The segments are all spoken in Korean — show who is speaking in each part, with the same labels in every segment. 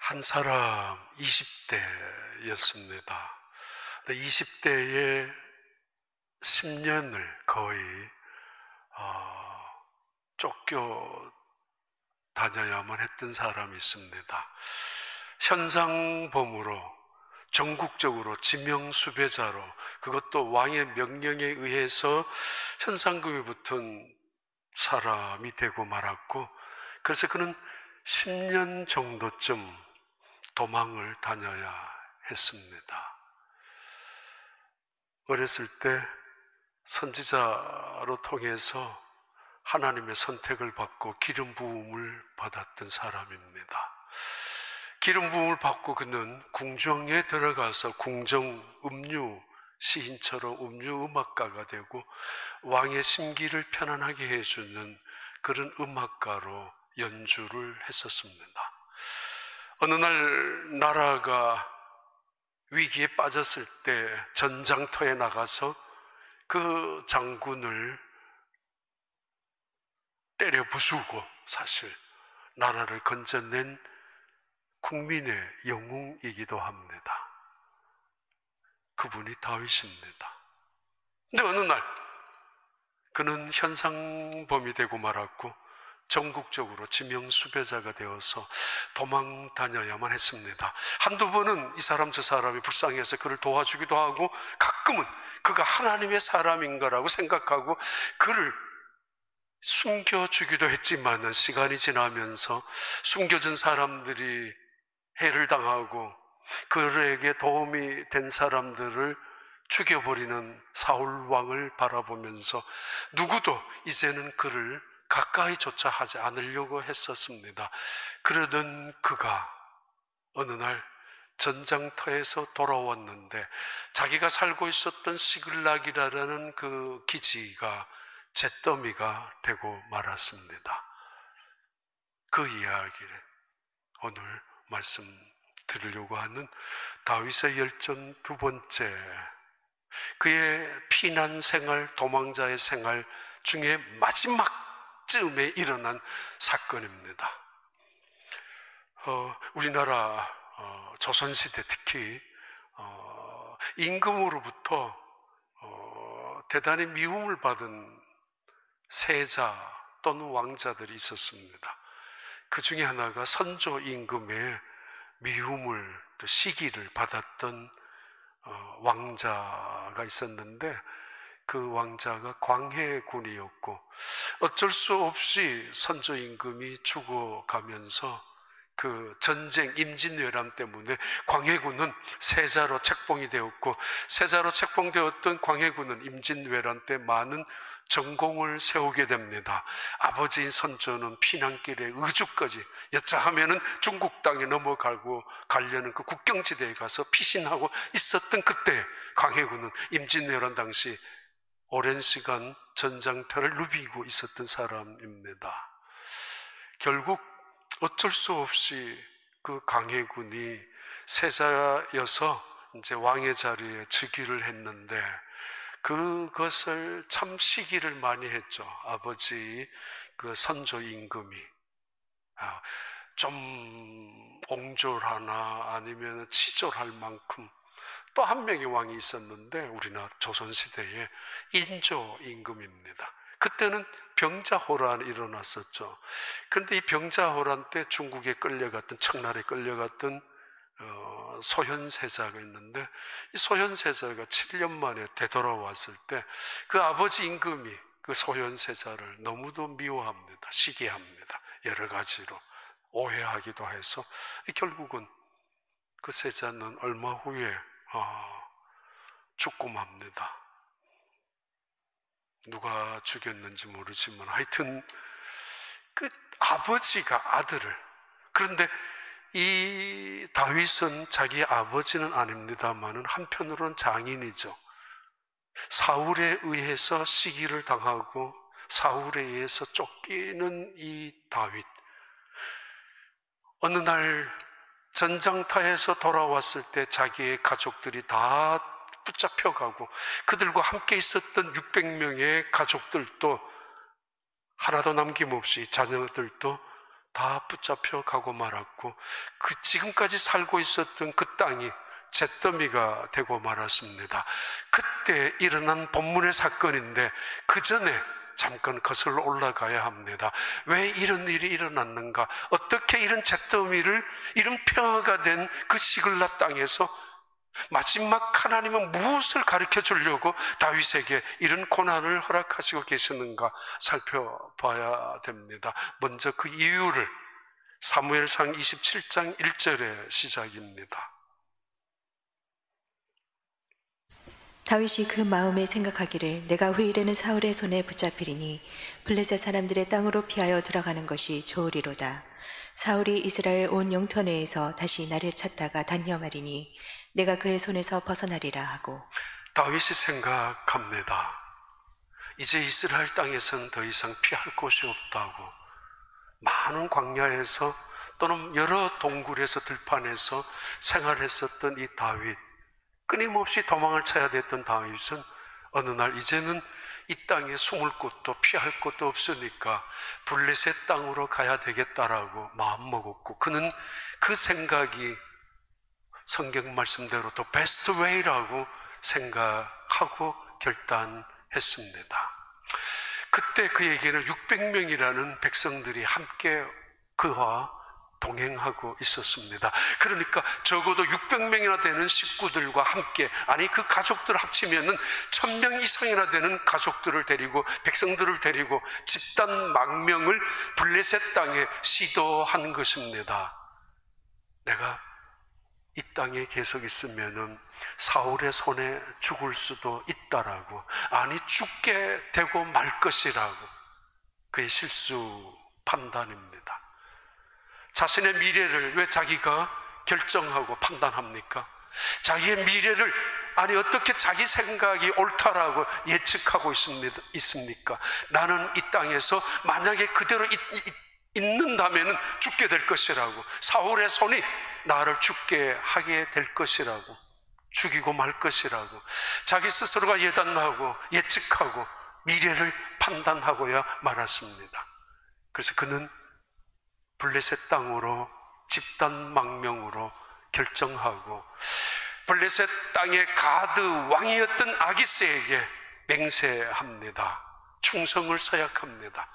Speaker 1: 한 사람 20대였습니다. 20대에 10년을 거의 쫓겨 다녀야만 했던 사람이 있습니다. 현상범으로 전국적으로 지명수배자로, 그것도 왕의 명령에 의해서 현상금이 붙은 사람이 되고 말았고, 그래서 그는 10년 정도쯤 도망을 다녀야 했습니다. 어렸을 때 선지자로 통해서 하나님의 선택을 받고 기름 부음을 받았던 사람입니다. 기름 부음을 받고 그는 궁정에 들어가서 궁정 음유 시인처럼 음유 음악가가 되고 왕의 심기를 편안하게 해주는 그런 음악가로 연주를 했었습니다. 어느 날 나라가 위기에 빠졌을 때 전장터에 나가서 그 장군을 때려 부수고 사실 나라를 건져낸 국민의 영웅이기도 합니다. 그분이 다윗입니다. 근데 어느 날 그는 현상범이 되고 말았고 전국적으로 지명수배자가 되어서 도망 다녀야만 했습니다. 한두 번은 이 사람 저 사람이 불쌍해서 그를 도와주기도 하고, 가끔은 그가 하나님의 사람인가라고 생각하고 그를 숨겨주기도 했지만 시간이 지나면서 숨겨진 사람들이 해를 당하고 그에게 도움이 된 사람들을 죽여버리는 사울 왕을 바라보면서 누구도 이제는 그를 가까이조차 하지 않으려고 했었습니다. 그러던 그가 어느 날 전장터에서 돌아왔는데 자기가 살고 있었던 시글락이라는 그 기지가 잿더미가 되고 말았습니다. 그 이야기를 오늘 말씀드리려고 하는 다윗의 열전 두 번째, 그의 피난 생활, 도망자의 생활 중에 마지막쯤에 일어난 사건입니다. 우리나라 조선시대 특히 임금으로부터 대단히 미움을 받은 세자 또는 왕자들이 있었습니다. 그 중에 하나가 선조 임금의 미움을, 또 시기를 받았던 왕자가 있었는데 그 왕자가 광해군이었고, 어쩔 수 없이 선조 임금이 죽어가면서 그 전쟁 임진왜란 때문에 광해군은 세자로 책봉이 되었고, 세자로 책봉되었던 광해군은 임진왜란 때 많은 전공을 세우게 됩니다. 아버지인 선조는 피난길에 의주까지 여차하면은 중국 땅에 넘어가고 가려는 그 국경지대에 가서 피신하고 있었던 그때 광해군은 임진왜란 당시 오랜 시간 전장터를 누비고 있었던 사람입니다. 결국 어쩔 수 없이 그 광해군이 세자여서 이제 왕의 자리에 즉위를 했는데 그것을 참 시기를 많이 했죠. 아버지 그 선조 임금이 좀 옹졸하나 아니면 치졸할 만큼 또 한 명의 왕이 있었는데 우리나라 조선시대에 인조 임금입니다. 그때는 병자호란이 일어났었죠. 그런데 이 병자호란 때 중국에 끌려갔던, 청나라에 끌려갔던 소현세자가 있는데, 이 소현세자가 7년 만에 되돌아왔을 때 그 아버지 임금이 그 소현세자를 너무도 미워합니다. 시기합니다. 여러 가지로 오해하기도 해서 결국은 그 세자는 얼마 후에 죽고 맙니다. 누가 죽였는지 모르지만 하여튼 그 아버지가 아들을, 그런데 이 다윗은 자기 아버지는 아닙니다만은 한편으로는 장인이죠. 사울에 의해서 시기를 당하고 사울에 의해서 쫓기는 이 다윗, 어느 날 전장터에서 돌아왔을 때 자기의 가족들이 다 붙잡혀가고 그들과 함께 있었던 600명의 가족들도 하나도 남김없이, 자녀들도 다 붙잡혀 가고 말았고, 그 지금까지 살고 있었던 그 땅이 잿더미가 되고 말았습니다. 그때 일어난 본문의 사건인데 그 전에 잠깐 거슬러 올라가야 합니다. 왜 이런 일이 일어났는가? 어떻게 이런 잿더미를, 이런 폐허가 된 그 시글락 땅에서 마지막 하나님은 무엇을 가르쳐 주려고 다윗에게 이런 고난을 허락하시고 계시는가 살펴봐야 됩니다. 먼저 그 이유를 사무엘상 27장 1절의 시작입니다.
Speaker 2: 다윗이 그 마음에 생각하기를 내가 후일에는 사울의 손에 붙잡히리니 블레셋 사람들의 땅으로 피하여 들어가는 것이 좋으리로다. 사울이 이스라엘 온 영토 내에서 다시 나를 찾다가 단념하리니 내가 그의 손에서 벗어나리라 하고.
Speaker 1: 다윗이 생각합니다. 이제 이스라엘 땅에서는 더 이상 피할 곳이 없다고. 많은 광야에서 또는 여러 동굴에서 들판에서 생활했었던 이 다윗, 끊임없이 도망을 쳐야 됐던 다윗은 어느 날 이제는 이 땅에 숨을 곳도 피할 곳도 없으니까 블레셋 땅으로 가야 되겠다라고 마음먹었고, 그는 그 생각이 성경 말씀대로 또 베스트 웨이라고 생각하고 결단했습니다. 그때 그에게는 600명이라는 백성들이 함께 그와 동행하고 있었습니다. 그러니까 적어도 600명이나 되는 식구들과 함께, 아니 그 가족들 합치면은 1000명 이상이나 되는 가족들을 데리고, 백성들을 데리고 집단 망명을 블레셋 땅에 시도한 것입니다. 내가 이 땅에 계속 있으면은 사울의 손에 죽을 수도 있다라고, 아니 죽게 되고 말 것이라고, 그의 실수 판단입니다. 자신의 미래를 왜 자기가 결정하고 판단합니까? 자기의 미래를, 아니 어떻게 자기 생각이 옳다라고 예측하고 있습니까? 나는 이 땅에서 만약에 그대로 있는다면 죽게 될 것이라고, 사울의 손이 나를 죽게 하게 될 것이라고, 죽이고 말 것이라고 자기 스스로가 예단하고 예측하고 미래를 판단하고야 말았습니다. 그래서 그는 블레셋 땅으로 집단 망명으로 결정하고 블레셋 땅의 가드 왕이었던 아기스에게 맹세합니다. 충성을 서약합니다.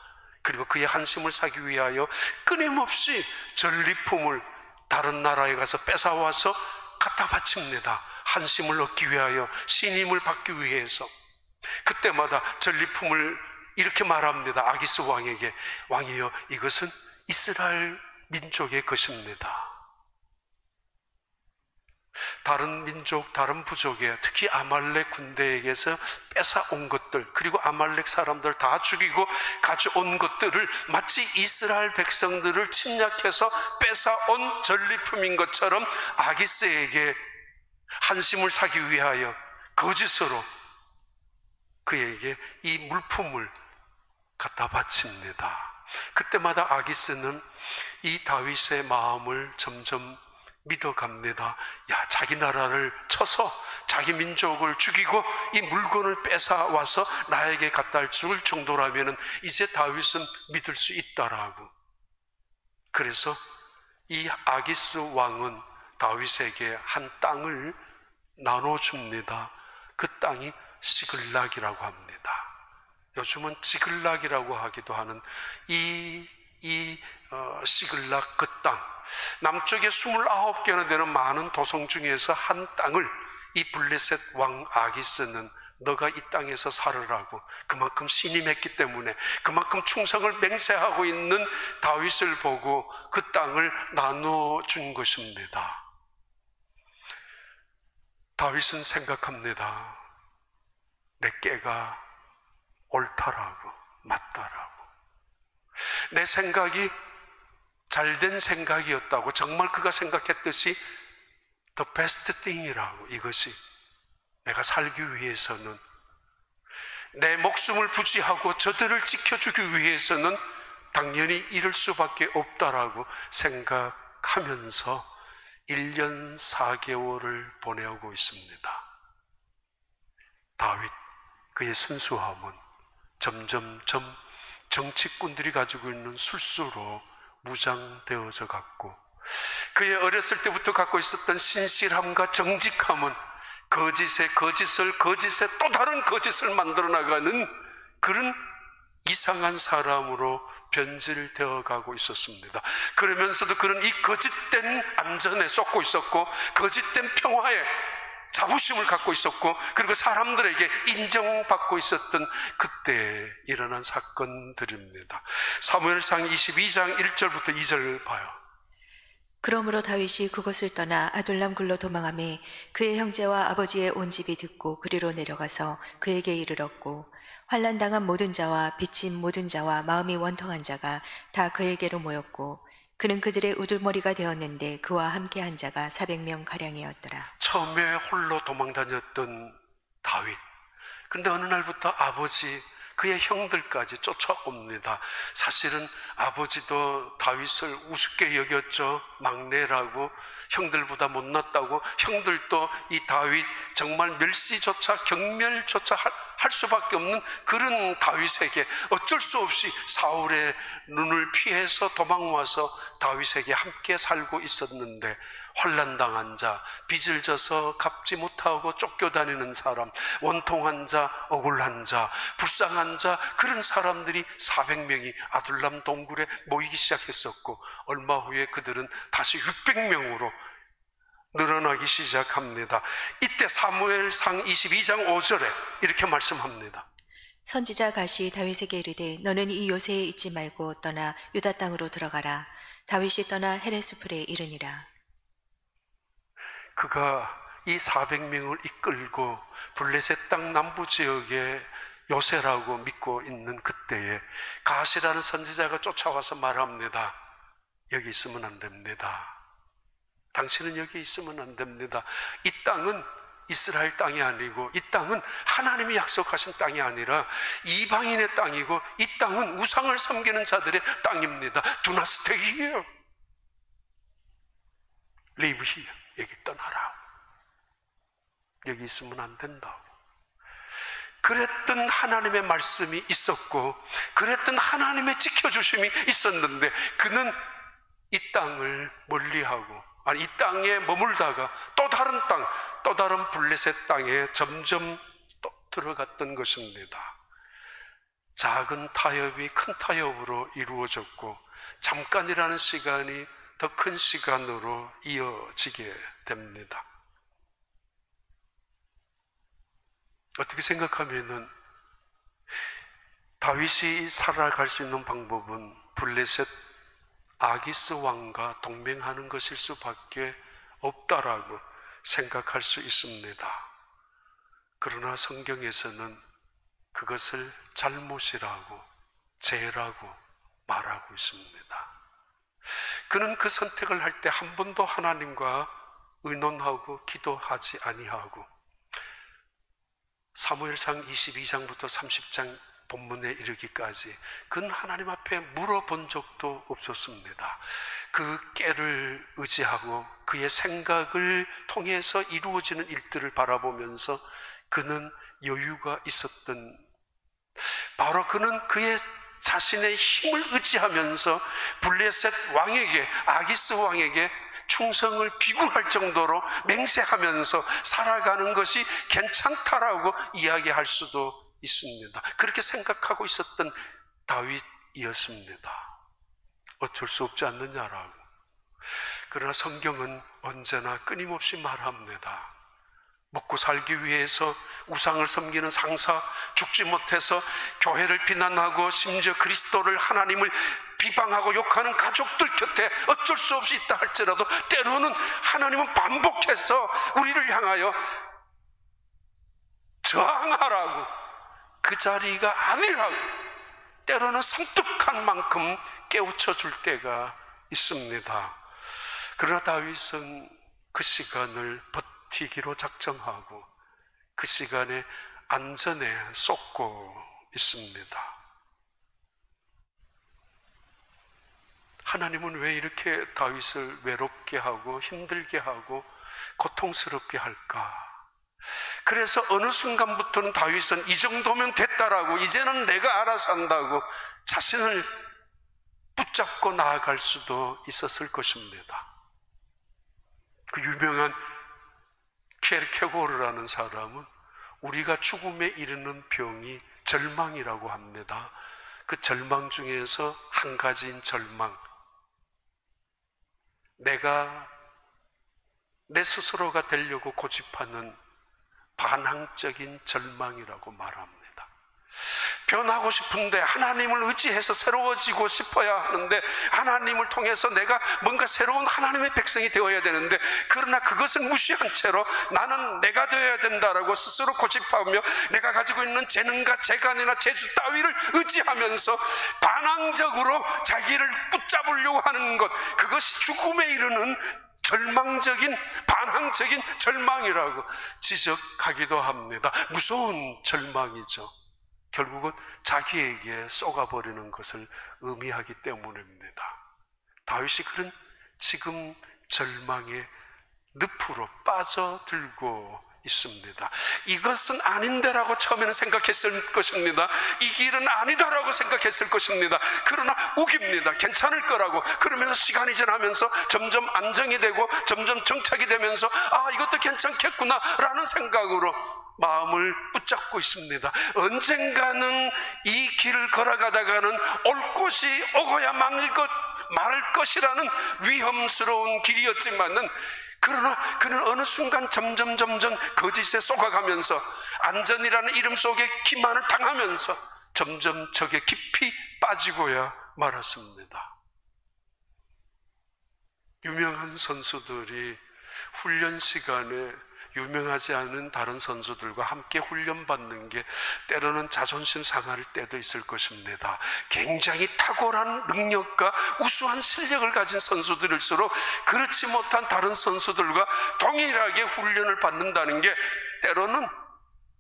Speaker 1: 그리고 그의 한심을 사기 위하여 끊임없이 전리품을 다른 나라에 가서 뺏어와서 갖다 바칩니다. 한심을 얻기 위하여, 신임을 받기 위해서. 그때마다 전리품을 이렇게 말합니다. 아기스 왕에게, 왕이여, 이것은 이스라엘 민족의 것입니다. 다른 민족, 다른 부족에, 특히 아말렉 군대에게서 뺏어온 것들, 그리고 아말렉 사람들 다 죽이고 가져온 것들을 마치 이스라엘 백성들을 침략해서 뺏어온 전리품인 것처럼 아기스에게 한심을 사기 위하여 거짓으로 그에게 이 물품을 갖다 바칩니다. 그때마다 아기스는 이 다윗의 마음을 점점 믿어갑니다. 야, 자기 나라를 쳐서 자기 민족을 죽이고 이 물건을 뺏어와서 나에게 갖다 줄 정도라면 이제 다윗은 믿을 수 있다라고. 그래서 이 아기스 왕은 다윗에게 한 땅을 나눠줍니다. 그 땅이 시글락이라고 합니다. 요즘은 지글락이라고 하기도 하는 이 시글락 그 땅, 남쪽에 29개나 되는 많은 도성 중에서 한 땅을 이 블레셋 왕 아기스는 너가 이 땅에서 살으라고, 그만큼 신임했기 때문에, 그만큼 충성을 맹세하고 있는 다윗을 보고 그 땅을 나눠준 것입니다. 다윗은 생각합니다. 내 깨가 옳다라고, 맞다라고, 내 생각이 잘된 생각이었다고, 정말 그가 생각했듯이 the best thing이라고, 이것이 내가 살기 위해서는, 내 목숨을 부지하고 저들을 지켜주기 위해서는 당연히 이럴 수밖에 없다라고 생각하면서 1년 4개월을 보내오고 있습니다. 다윗, 그의 순수함은 점점점 정치꾼들이 가지고 있는 술수로 무장되어져 갔고, 그의 어렸을 때부터 갖고 있었던 신실함과 정직함은 거짓에 또 다른 거짓을 만들어 나가는 그런 이상한 사람으로 변질되어 가고 있었습니다. 그러면서도 그런 이 거짓된 안전에 쏟고 있었고, 거짓된 평화에 자부심을 갖고 있었고, 그리고 사람들에게 인정받고 있었던 그때 일어난 사건들입니다. 사무엘상 22장 1절부터 2절 봐요.
Speaker 2: 그러므로 다윗이 그곳을 떠나 아둘람 굴로 도망하매 그의 형제와 아버지의 온 집이 듣고 그리로 내려가서 그에게 이르렀고, 환난당한 모든 자와 빚진 모든 자와 마음이 원통한 자가 다 그에게로 모였고, 그는 그들의 우두머리가 되었는데 그와 함께한 자가 400명 가량이었더라.
Speaker 1: 처음에 홀로 도망다녔던 다윗, 근데 어느 날부터 아버지, 그의 형들까지 쫓아옵니다. 사실은 아버지도 다윗을 우습게 여겼죠. 막내라고, 형들보다 못났다고. 형들도 이 다윗 정말 멸시조차 경멸조차 할 수밖에 없는 그런 다윗에게 어쩔 수 없이 사울의 눈을 피해서 도망와서 다윗에게 함께 살고 있었는데, 환난당한 자, 빚을 져서 갚지 못하고 쫓겨다니는 사람, 원통한 자, 억울한 자, 불쌍한 자, 그런 사람들이 400명이 아둘람 동굴에 모이기 시작했었고, 얼마 후에 그들은 다시 600명으로 늘어나기 시작합니다. 이때 사무엘상 22장 5절에 이렇게 말씀합니다.
Speaker 2: 선지자 갓이 다윗에게 이르되 너는 이 요새에 있지 말고 떠나 유다 땅으로 들어가라. 다윗이 떠나 헤레스풀에 이르니라.
Speaker 1: 그가 이 400명을 이끌고 블레셋 땅 남부 지역에 요새라고 믿고 있는 그때에 갓이라는 선지자가 쫓아와서 말합니다. 여기 있으면 안 됩니다. 당신은 여기 있으면 안 됩니다. 이 땅은 이스라엘 땅이 아니고, 이 땅은 하나님이 약속하신 땅이 아니라 이방인의 땅이고, 이 땅은 우상을 섬기는 자들의 땅입니다. Do not stay here. Leave here. 여기 떠나라. 여기 있으면 안 된다고. 그랬던 하나님의 말씀이 있었고, 그랬던 하나님의 지켜주심이 있었는데, 그는 이 땅을 멀리하고, 아니 이 땅에 머물다가 또 다른 땅, 또 다른 블레셋 땅에 점점 또 들어갔던 것입니다. 작은 타협이 큰 타협으로 이루어졌고, 잠깐이라는 시간이 더 큰 시간으로 이어지게 됩니다. 어떻게 생각하면은 다윗이 살아갈 수 있는 방법은 블레셋 아기스 왕과 동맹하는 것일 수밖에 없다라고 생각할 수 있습니다. 그러나 성경에서는 그것을 잘못이라고, 죄라고 말하고 있습니다. 그는 그 선택을 할 때 한 번도 하나님과 의논하고 기도하지 아니하고, 사무엘상 22장부터 30장 본문에 이르기까지 그는 하나님 앞에 물어본 적도 없었습니다. 그 깨를 의지하고 그의 생각을 통해서 이루어지는 일들을 바라보면서 그는 여유가 있었던, 바로 그는 그의 자신의 힘을 의지하면서 블레셋 왕에게, 아기스 왕에게 충성을 비굴할 정도로 맹세하면서 살아가는 것이 괜찮다라고 이야기할 수도 있습니다. 그렇게 생각하고 있었던 다윗이었습니다. 어쩔 수 없지 않느냐라고. 그러나 성경은 언제나 끊임없이 말합니다. 먹고 살기 위해서 우상을 섬기는 상사, 죽지 못해서 교회를 비난하고 심지어 그리스도를, 하나님을 비방하고 욕하는 가족들 곁에 어쩔 수 없이 있다 할지라도 때로는 하나님은 반복해서 우리를 향하여 저항하라고, 그 자리가 아니라고 때로는 섬뜩한 만큼 깨우쳐 줄 때가 있습니다. 그러나 다윗은 그 시간을 버티기로 작정하고 그 시간에 안전에 쏟고 있습니다. 하나님은 왜 이렇게 다윗을 외롭게 하고 힘들게 하고 고통스럽게 할까? 그래서 어느 순간부터는 다윗은 이 정도면 됐다라고, 이제는 내가 알아서 한다고 자신을 붙잡고 나아갈 수도 있었을 것입니다. 그 유명한 케르케고르라는 사람은 우리가 죽음에 이르는 병이 절망이라고 합니다. 그 절망 중에서 한 가지인 절망, 내가 내 스스로가 되려고 고집하는 반항적인 절망이라고 말합니다. 변하고 싶은데 하나님을 의지해서 새로워지고 싶어야 하는데, 하나님을 통해서 내가 뭔가 새로운 하나님의 백성이 되어야 되는데, 그러나 그것을 무시한 채로 나는 내가 되어야 된다라고 스스로 고집하며 내가 가지고 있는 재능과 재간이나 재주 따위를 의지하면서 반항적으로 자기를 붙잡으려고 하는 것, 그것이 죽음에 이르는 절망적인, 반항적인 절망이라고 지적하기도 합니다. 무서운 절망이죠. 결국은 자기에게 쏘가버리는 것을 의미하기 때문입니다. 다윗이 그런 지금 절망의 늪으로 빠져들고 있습니다. 이것은 아닌데라고 처음에는 생각했을 것입니다. 이 길은 아니다라고 생각했을 것입니다. 그러나 우깁니다. 괜찮을 거라고. 그러면서 시간이 지나면서 점점 안정이 되고 점점 정착이 되면서 이것도 괜찮겠구나 라는 생각으로 마음을 붙잡고 있습니다. 언젠가는 이 길을 걸어가다가는 올 곳이 오고야 말 것이라는 위험스러운 길이었지만은, 그러나 그는 어느 순간 점점 거짓에 쏘가가면서 안전이라는 이름 속에 기만을 당하면서 점점 적에 깊이 빠지고야 말았습니다. 유명한 선수들이 훈련 시간에 유명하지 않은 다른 선수들과 함께 훈련받는 게 때로는 자존심 상할 때도 있을 것입니다. 굉장히 탁월한 능력과 우수한 실력을 가진 선수들일수록 그렇지 못한 다른 선수들과 동일하게 훈련을 받는다는 게 때로는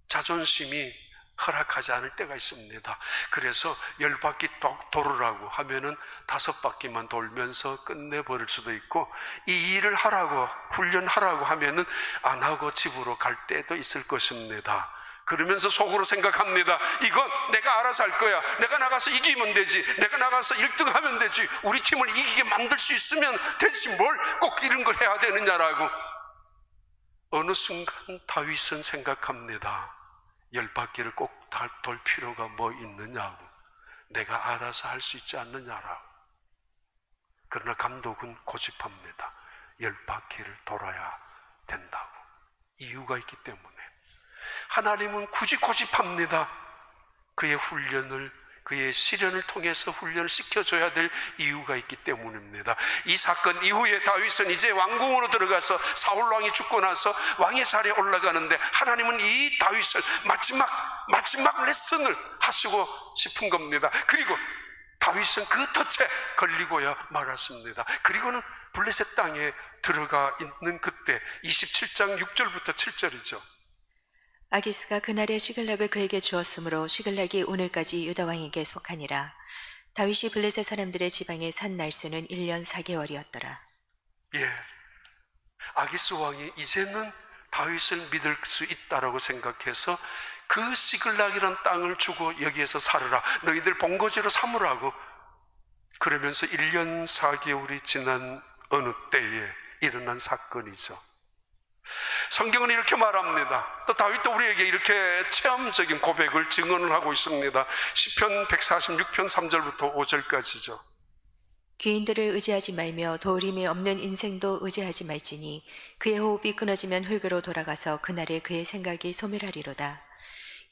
Speaker 1: 자존심이 허락하지 않을 때가 있습니다. 그래서 10바퀴 돌으라고 하면은 5바퀴만 돌면서 끝내버릴 수도 있고, 이 일을 하라고, 훈련하라고 하면은 안 하고 집으로 갈 때도 있을 것입니다. 그러면서 속으로 생각합니다. 이건 내가 알아서 할 거야. 내가 나가서 이기면 되지. 내가 나가서 1등 하면 되지. 우리 팀을 이기게 만들 수 있으면 되지. 뭘 꼭 이런 걸 해야 되느냐라고. 어느 순간 다윗은 생각합니다. 10바퀴를 꼭 돌 필요가 뭐 있느냐고. 내가 알아서 할 수 있지 않느냐라고. 그러나 감독은 고집합니다. 10바퀴를 돌아야 된다고. 이유가 있기 때문에. 하나님은 굳이 고집합니다. 그의 훈련을, 그의 시련을 통해서 훈련을 시켜줘야 될 이유가 있기 때문입니다. 이 사건 이후에 다윗은 이제 왕궁으로 들어가서 사울 왕이 죽고 나서 왕의 자리에 올라가는데, 하나님은 이 다윗을 마지막 레슨을 하시고 싶은 겁니다. 그리고 다윗은 그 덫에 걸리고야 말았습니다. 그리고는 블레셋 땅에 들어가 있는 그때 27장 6절부터 7절이죠.
Speaker 2: 아기스가 그날의 시글락을 그에게 주었으므로 시글락이 오늘까지 유다 왕에게 속하니라. 다윗이 블레셋 사람들의 지방에 산 날수는 1년 4개월이었더라.
Speaker 1: 아기스 왕이 이제는 다윗을 믿을 수 있다라고 생각해서 그 시글락이란 땅을 주고 여기에서 살으라, 너희들 본거지로 삼으라고. 그러면서 1년 4개월이 지난 어느 때에 일어난 사건이죠. 성경은 이렇게 말합니다. 또 다윗도 우리에게 이렇게 체험적인 고백을 증언을 하고 있습니다. 시편 146편 3절부터 5절까지죠.
Speaker 2: 귀인들을 의지하지 말며 도울림이 없는 인생도 의지하지 말지니 그의 호흡이 끊어지면 흙으로 돌아가서 그날에 그의 생각이 소멸하리로다.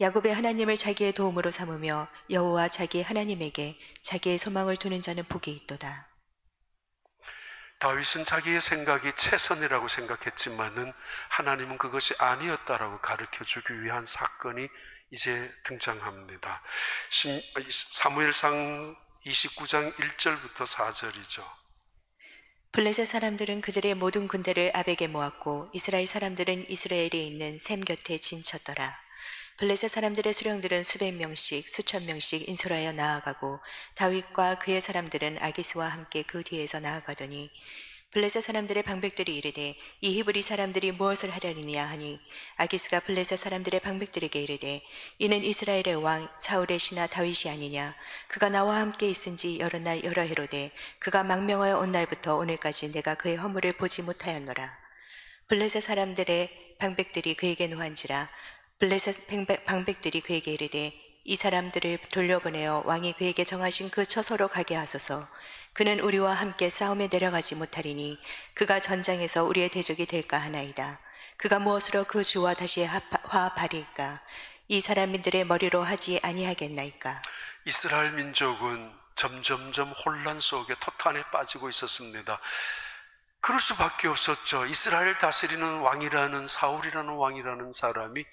Speaker 2: 야곱의 하나님을 자기의 도움으로 삼으며 여호와 자기 하나님에게 자기의 소망을 두는 자는 복이 있도다.
Speaker 1: 다윗은 자기의 생각이 최선이라고 생각했지만은 하나님은 그것이 아니었다라고 가르쳐주기 위한 사건이 이제 등장합니다. 사무엘상 29장 1절부터 4절이죠.
Speaker 2: 블레셋 사람들은 그들의 모든 군대를 아벡에 모았고 이스라엘 사람들은 이스라엘에 있는 셈 곁에 진쳤더라. 블레셋 사람들의 수령들은 수백 명씩 수천 명씩 인솔하여 나아가고 다윗과 그의 사람들은 아기스와 함께 그 뒤에서 나아가더니 블레셋 사람들의 방백들이 이르되 이 히브리 사람들이 무엇을 하려느냐 하니 아기스가 블레셋 사람들의 방백들에게 이르되 이는 이스라엘의 왕 사울의 신하 다윗이 아니냐. 그가 나와 함께 있은지 여러 날 여러 해로되 그가 망명하여 온 날부터 오늘까지 내가 그의 허물을 보지 못하였노라. 블레셋 사람들의 방백들이 그에게 노한지라. 블레셋 방백들이 그에게 이르되 이 사람들을 돌려보내어 왕이 그에게 정하신 그 처소로 가게 하소서. 그는 우리와 함께 싸움에 내려가지 못하리니 그가 전장에서 우리의 대적이 될까 하나이다. 그가 무엇으로 그 주와 다시 화합하리까? 이 사람들의 머리로 하지 아니하겠나이까?
Speaker 1: 이스라엘 민족은 점점점 혼란 속에 토탄에 빠지고 있었습니다. 그럴 수밖에 없었죠. 이스라엘 다스리는 왕이라는 사울이라는 왕이라는 사람이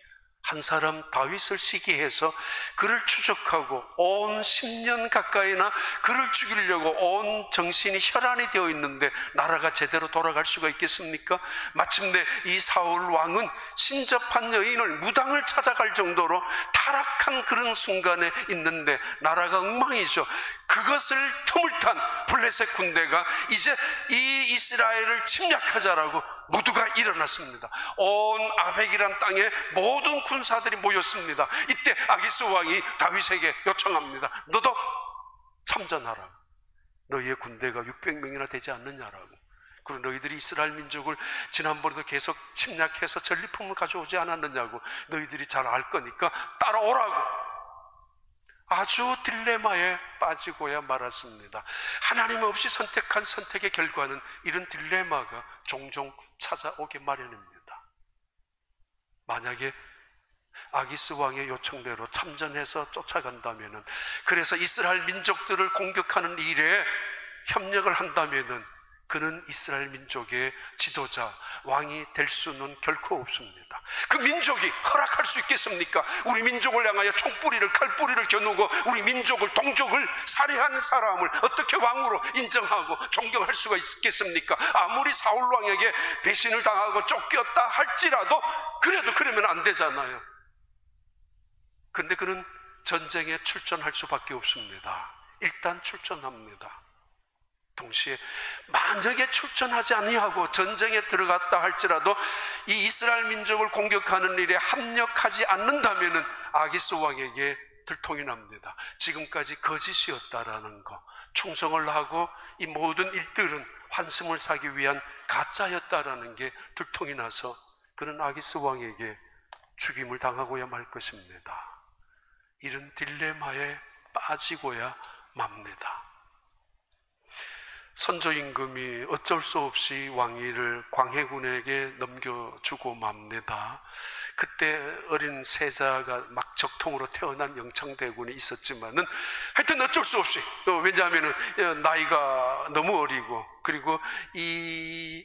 Speaker 1: 한 사람 다윗을 시기해서 그를 추적하고 온 10년 가까이나 그를 죽이려고 온 정신이 혈안이 되어 있는데 나라가 제대로 돌아갈 수가 있겠습니까? 마침내 이 사울 왕은 신접한 여인을 무당을 찾아갈 정도로 타락한 그런 순간에 있는데 나라가 엉망이죠. 그것을 틈을 탄 블레셋 군대가 이제 이 이스라엘을 침략하자라고 모두가 일어났습니다. 온 아벡이란 땅에 모든 군사들이 모였습니다. 이때 아기스 왕이 다윗에게 요청합니다. 너도 참전하라. 너희의 군대가 600명이나 되지 않느냐라고. 그리고 너희들이 이스라엘 민족을 지난번에도 계속 침략해서 전리품을 가져오지 않았느냐고. 너희들이 잘 알 거니까 따라오라고. 아주 딜레마에 빠지고야 말았습니다. 하나님 없이 선택한 선택의 결과는 이런 딜레마가 종종 찾아오게 마련입니다. 만약에 아기스 왕의 요청대로 참전해서 쫓아간다면은, 그래서 이스라엘 민족들을 공격하는 일에 협력을 한다면은 그는 이스라엘 민족의 지도자, 왕이 될 수는 결코 없습니다. 그 민족이 허락할 수 있겠습니까? 우리 민족을 향하여 총뿌리를, 칼뿌리를 겨누고 우리 민족을, 동족을 살해하는 사람을 어떻게 왕으로 인정하고 존경할 수가 있겠습니까? 아무리 사울 왕에게 배신을 당하고 쫓겼다 할지라도 그래도 그러면 안 되잖아요. 그런데 그는 전쟁에 출전할 수밖에 없습니다. 일단 출전합니다. 동시에 만약에 출전하지 아니하고 전쟁에 들어갔다 할지라도 이 이스라엘 민족을 공격하는 일에 합력하지 않는다면은 아기스 왕에게 들통이 납니다. 지금까지 거짓이었다라는 거, 충성을 하고 이 모든 일들은 환승을 사기 위한 가짜였다라는 게 들통이 나서 그는 아기스 왕에게 죽임을 당하고야 말 것입니다. 이런 딜레마에 빠지고야 맙니다. 선조 임금이 어쩔 수 없이 왕위를 광해군에게 넘겨주고 맙니다. 그때 어린 세자가 막 적통으로 태어난 영창대군이 있었지만은 하여튼 어쩔 수 없이, 왜냐하면 나이가 너무 어리고, 그리고 이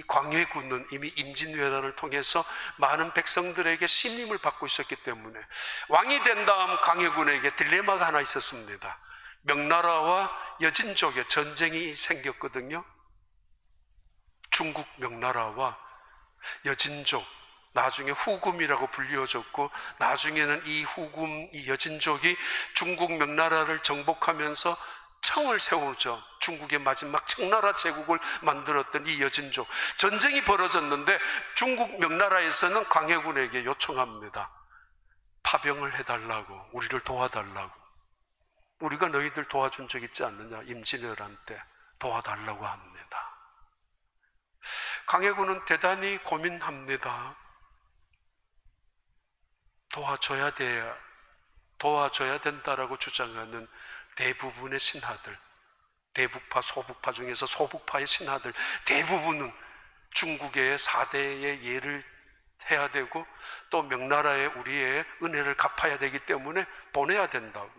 Speaker 1: 광해군은 이미 임진왜란을 통해서 많은 백성들에게 신임을 받고 있었기 때문에 왕이 된 다음 광해군에게 딜레마가 하나 있었습니다. 명나라와 여진족의 전쟁이 생겼거든요. 중국 명나라와 여진족, 나중에 후금이라고 불리워졌고, 나중에는 이 후금, 이 여진족이 중국 명나라를 정복하면서 청을 세우죠. 중국의 마지막 청나라 제국을 만들었던 이 여진족. 전쟁이 벌어졌는데 중국 명나라에서는 광해군에게 요청합니다. 파병을 해달라고, 우리를 도와달라고. 우리가 너희들 도와준 적 있지 않느냐? 임진왜란 때 도와달라고 합니다. 광해군은 대단히 고민합니다. 도와줘야 된다라고 주장하는 대부분의 신하들, 대북파, 소북파 중에서 소북파의 신하들 대부분은 중국의 4대의 예를 해야 되고 또 명나라의 우리의 은혜를 갚아야 되기 때문에 보내야 된다고.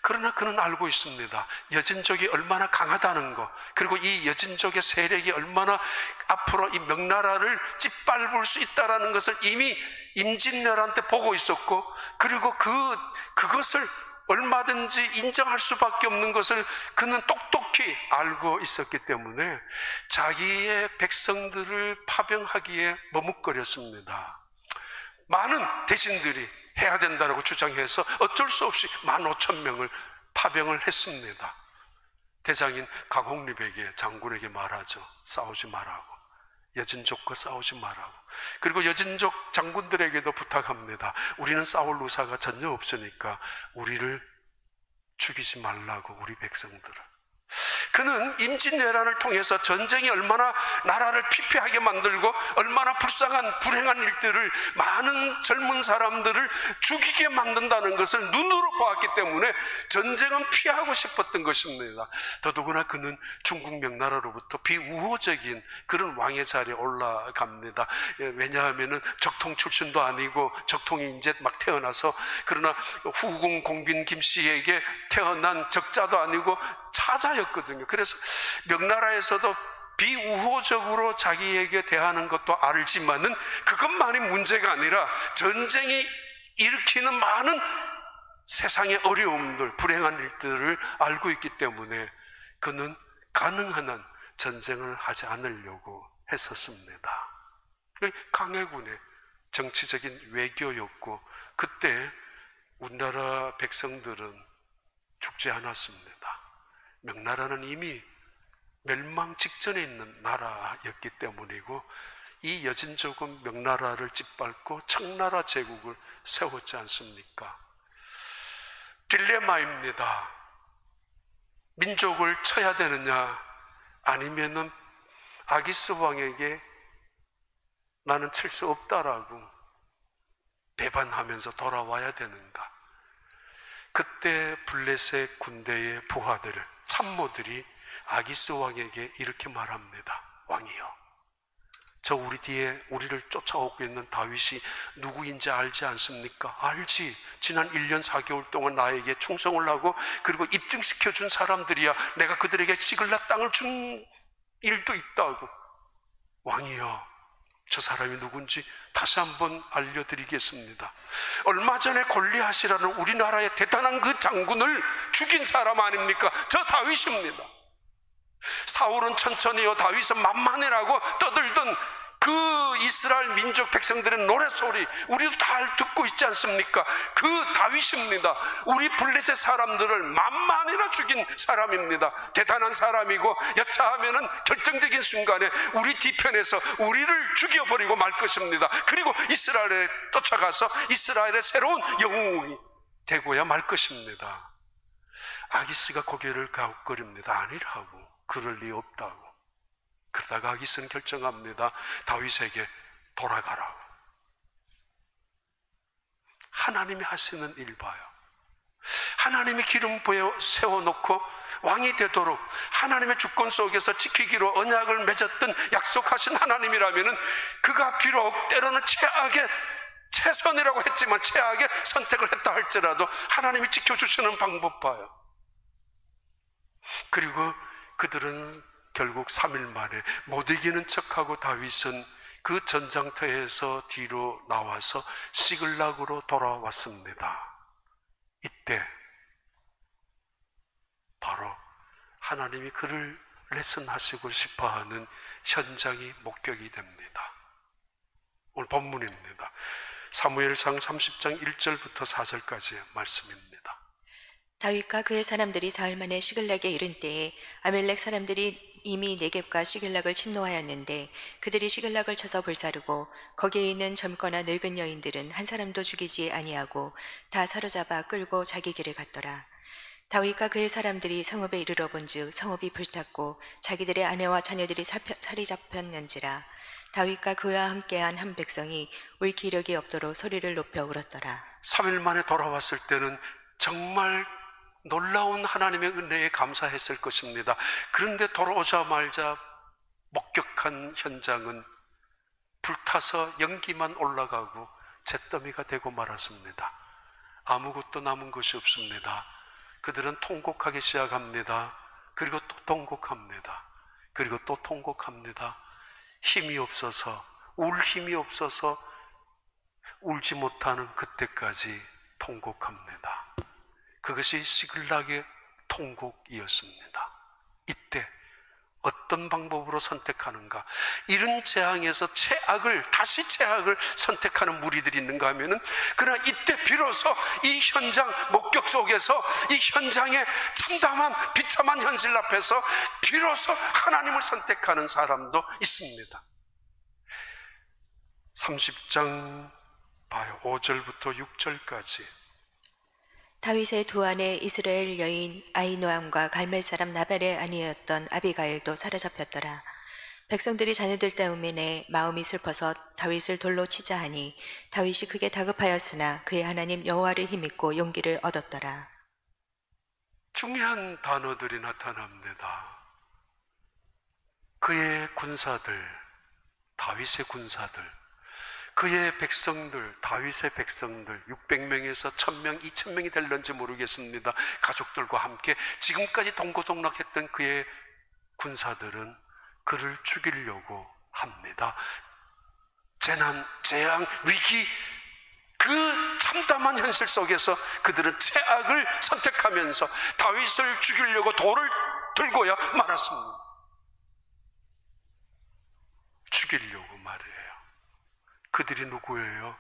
Speaker 1: 그러나 그는 알고 있습니다. 여진족이 얼마나 강하다는 거, 그리고 이 여진족의 세력이 얼마나 앞으로 이 명나라를 짓밟을 수 있다는 것을 이미 임진왜란 때 보고 있었고, 그리고 그것을 얼마든지 인정할 수밖에 없는 것을 그는 똑똑히 알고 있었기 때문에 자기의 백성들을 파병하기에 머뭇거렸습니다. 많은 대신들이 해야 된다고 주장해서 어쩔 수 없이 15,000명을 파병을 했습니다. 대장인 가공립에게, 장군에게 말하죠. 싸우지 말라고. 여진족과 싸우지 말라고. 그리고 여진족 장군들에게도 부탁합니다. 우리는 싸울 의사가 전혀 없으니까 우리를 죽이지 말라고, 우리 백성들을. 그는 임진왜란을 통해서 전쟁이 얼마나 나라를 피폐하게 만들고 얼마나 불쌍한 불행한 일들을, 많은 젊은 사람들을 죽이게 만든다는 것을 눈으로 보았기 때문에 전쟁은 피하고 싶었던 것입니다. 더더구나 그는 중국 명나라로부터 비우호적인 그런 왕의 자리에 올라갑니다. 왜냐하면 적통 출신도 아니고, 적통이 이제 막 태어나서, 그러나 후궁 공빈 김씨에게 태어난 적자도 아니고 차자였거든요. 그래서 명나라에서도 비우호적으로 자기에게 대하는 것도 알지만은 그것만이 문제가 아니라 전쟁이 일으키는 많은 세상의 어려움들, 불행한 일들을 알고 있기 때문에 그는 가능한 한 전쟁을 하지 않으려고 했었습니다. 강해군의 정치적인 외교였고, 그때 우리나라 백성들은 죽지 않았습니다. 명나라는 이미 멸망 직전에 있는 나라였기 때문이고, 이 여진족은 명나라를 짓밟고 청나라 제국을 세웠지 않습니까? 딜레마입니다. 민족을 쳐야 되느냐, 아니면은 아기스 왕에게 나는 칠 수 없다라고 배반하면서 돌아와야 되는가? 그때 블레셋 군대의 부하들, 참모들이 아기스 왕에게 이렇게 말합니다. 왕이여, 저 우리 뒤에 우리를 쫓아오고 있는 다윗이 누구인지 알지 않습니까? 알지. 지난 1년 4개월 동안 나에게 충성을 하고 그리고 입증시켜준 사람들이야. 내가 그들에게 시글락 땅을 준 일도 있다고. 왕이여, 저 사람이 누군지 다시 한번 알려드리겠습니다. 얼마 전에 골리앗이라는 우리나라의 대단한 그 장군을 죽인 사람 아닙니까? 저 다윗입니다. 사울은 천천히요, 다윗은 만만해라고 떠들던 그 이스라엘 민족 백성들의 노래소리, 우리도 다 듣고 있지 않습니까? 그 다윗입니다. 우리 블레셋 사람들을 만만이나 죽인 사람입니다. 대단한 사람이고, 여차하면은 결정적인 순간에 우리 뒤편에서 우리를 죽여버리고 말 것입니다. 그리고 이스라엘에 쫓아가서 이스라엘의 새로운 영웅이 되고야 말 것입니다. 아기스가 고개를 갸웃거립니다. 아니라고, 그럴 리 없다고. 그러다가 아기스는 결정합니다. 다윗에게 돌아가라고. 하나님이 하시는 일 봐요. 하나님이 기름 부어 세워놓고 왕이 되도록 하나님의 주권 속에서 지키기로 언약을 맺었던 약속하신 하나님이라면은, 그가 비록 때로는 최선이라고 했지만 최악의 선택을 했다 할지라도 하나님이 지켜주시는 방법 봐요. 그리고 그들은 결국 3일 만에 못 이기는 척하고 다윗은 그 전장터에서 뒤로 나와서 시글락으로 돌아왔습니다. 이때 바로 하나님이 그를 레슨하시고 싶어하는 현장이 목격이 됩니다. 오늘 본문입니다. 사무엘상 30장 1절부터 4절까지의 말씀입니다.
Speaker 2: 다윗과 그의 사람들이 사흘 만에 시글락에 이른 때에 아멜렉 사람들이 이미 네겝과 시글락을 침노하였는데, 그들이 시글락을 쳐서 불사르고 거기에 있는 젊거나 늙은 여인들은 한 사람도 죽이지 아니하고 다 사로잡아 끌고 자기 길을 갔더라. 다윗과 그의 사람들이 성읍에 이르러 본즉 성읍이 불탔고 자기들의 아내와 자녀들이 살이 잡혔는지라. 다윗과 그와 함께한 한 백성이 울 기력이 없도록 소리를 높여 울었더라.
Speaker 1: 3일 만에 돌아왔을 때는 정말 놀라운 하나님의 은혜에 감사했을 것입니다. 그런데 돌아오자마자 목격한 현장은 불타서 연기만 올라가고 잿더미가 되고 말았습니다. 아무것도 남은 것이 없습니다. 그들은 통곡하기 시작합니다. 그리고 또 통곡합니다. 그리고 또 통곡합니다. 힘이 없어서, 울 힘이 없어서 울지 못하는 그때까지 통곡합니다. 그것이 시글락의 통곡이었습니다. 이때 어떤 방법으로 선택하는가? 이런 재앙에서 다시 최악을 선택하는 무리들이 있는가 하면은, 그러나 이때 비로소 이 현장 목격 속에서 이 현장의 참담한 비참한 현실 앞에서 비로소 하나님을 선택하는 사람도 있습니다. 30장 봐요. 5절부터 6절까지.
Speaker 2: 다윗의 두 아내 이스라엘 여인 아히노암과 갈멜 사람 나발의 아내였던 아비가일도 사로잡혔더라. 백성들이 자녀들 때문에 마음이 슬퍼서 다윗을 돌로 치자 하니 다윗이 크게 다급하였으나 그의 하나님 여호와를 힘입고 용기를 얻었더라.
Speaker 1: 중요한 단어들이 나타납니다. 그의 군사들, 다윗의 군사들, 그의 백성들, 다윗의 백성들 600명에서 1000명, 2000명이 될런지 모르겠습니다. 가족들과 함께 지금까지 동고동락했던 그의 군사들은 그를 죽이려고 합니다. 재난, 재앙, 위기, 그 참담한 현실 속에서 그들은 최악을 선택하면서 다윗을 죽이려고 돌을 들고야 말았습니다. 죽이려고 말해요. 그들이 누구예요?